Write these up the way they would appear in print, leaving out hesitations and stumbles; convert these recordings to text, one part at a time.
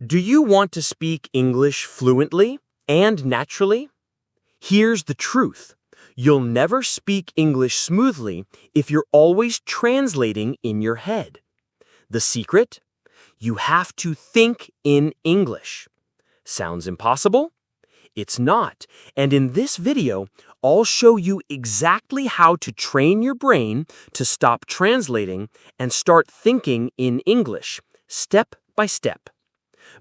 Do you want to speak English fluently and naturally? Here's the truth. You'll never speak English smoothly if you're always translating in your head. The secret? You have to think in English. Sounds impossible? It's not. And in this video, I'll show you exactly how to train your brain to stop translating and start thinking in English, step by step.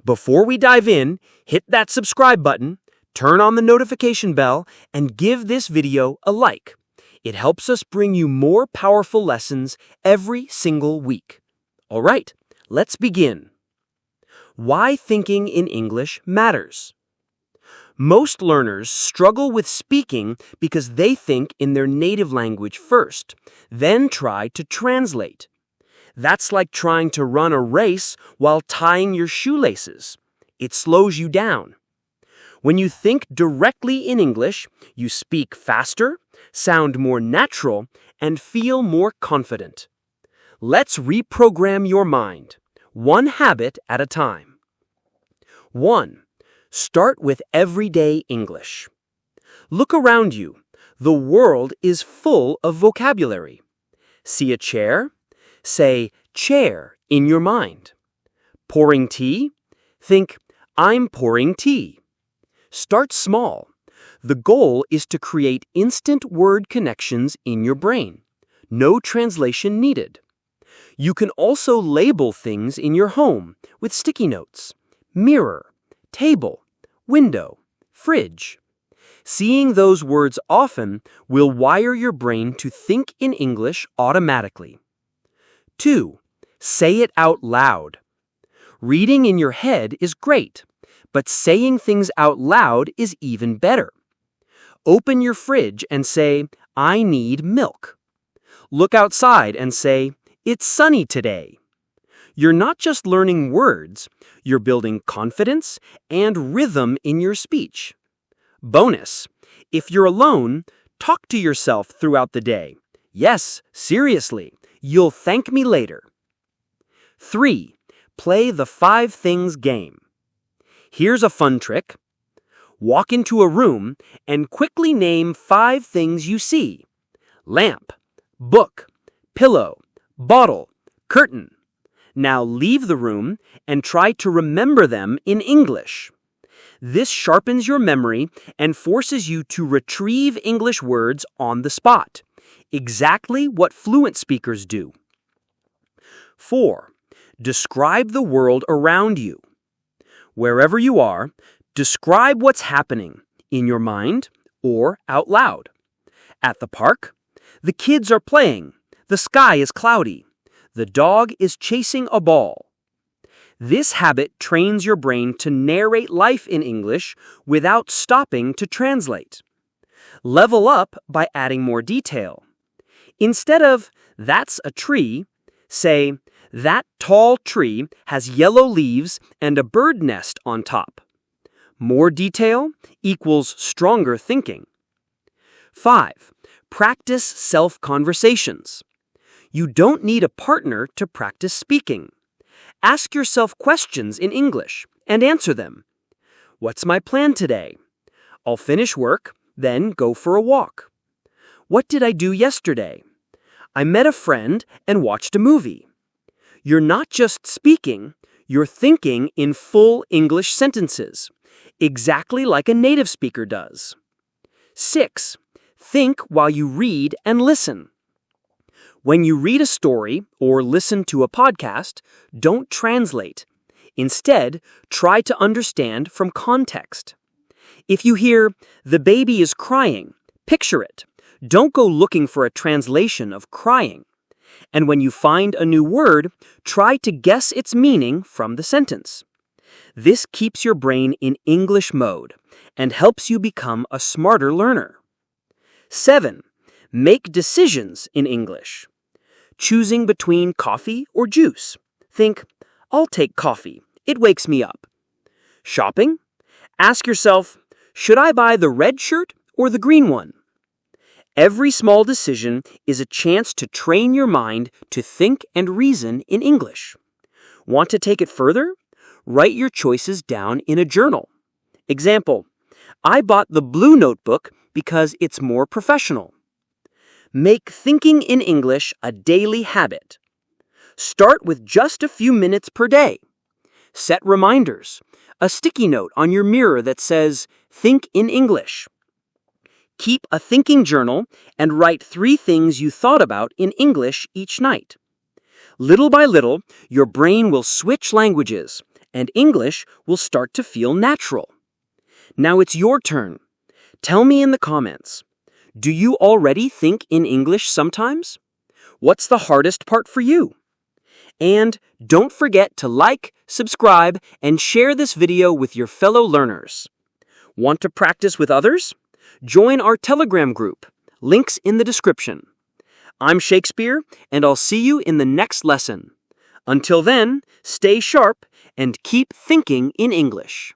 Before we dive in, hit that subscribe button, turn on the notification bell, and give this video a like. It helps us bring you more powerful lessons every single week. All right, let's begin. Why thinking in English matters. Most learners struggle with speaking because they think in their native language first, then try to translate. That's like trying to run a race while tying your shoelaces. It slows you down. When you think directly in English, you speak faster, sound more natural, and feel more confident. Let's reprogram your mind, one habit at a time. 1. Start with everyday English. Look around you. The world is full of vocabulary. See a chair? Say chair in your mind. Pouring tea? Think, I'm pouring tea. Start small. The goal is to create instant word connections in your brain. No translation needed. You can also label things in your home with sticky notes. Mirror, table, window, fridge. Seeing those words often will wire your brain to think in English automatically. 2. Say it out loud. Reading in your head is great, but saying things out loud is even better. Open your fridge and say, I need milk. Look outside and say, it's sunny today. You're not just learning words, you're building confidence and rhythm in your speech. Bonus, if you're alone, talk to yourself throughout the day. Yes, seriously. You'll thank me later. 3. Play the 5 things game. Here's a fun trick. Walk into a room and quickly name 5 things you see. Lamp, book, pillow, bottle, curtain. Now leave the room and try to remember them in English. This sharpens your memory and forces you to retrieve English words on the spot. Exactly what fluent speakers do. 4. Describe the world around you. Wherever you are, describe what's happening in your mind or out loud. At the park, the kids are playing. The sky is cloudy. The dog is chasing a ball. This habit trains your brain to narrate life in English without stopping to translate. Level up by adding more detail. Instead of, that's a tree, say, that tall tree has yellow leaves and a bird nest on top. More detail equals stronger thinking. 5. Practice self-conversations. You don't need a partner to practice speaking. Ask yourself questions in English and answer them. What's my plan today? I'll finish work, then go for a walk. What did I do yesterday? I met a friend and watched a movie. You're not just speaking, you're thinking in full English sentences, exactly like a native speaker does. 6. Think while you read and listen. When you read a story or listen to a podcast, don't translate. Instead, try to understand from context. If you hear, the baby is crying, picture it. Don't go looking for a translation of crying. And when you find a new word, try to guess its meaning from the sentence. This keeps your brain in English mode and helps you become a smarter learner. 7. Make decisions in English. Choosing between coffee or juice. Think, I'll take coffee. It wakes me up. Shopping? Ask yourself, should I buy the red shirt or the green one? Every small decision is a chance to train your mind to think and reason in English. Want to take it further? Write your choices down in a journal. Example, I bought the blue notebook because it's more professional. Make thinking in English a daily habit. Start with just a few minutes per day. Set reminders, a sticky note on your mirror that says, "Think in English." Keep a thinking journal and write 3 things you thought about in English each night. Little by little, your brain will switch languages, and English will start to feel natural. Now it's your turn. Tell me in the comments, do you already think in English sometimes? What's the hardest part for you? And don't forget to like, subscribe, and share this video with your fellow learners. Want to practice with others? Join our Telegram group. Links in the description. I'm Shakespeare, and I'll see you in the next lesson. Until then, stay sharp and keep thinking in English.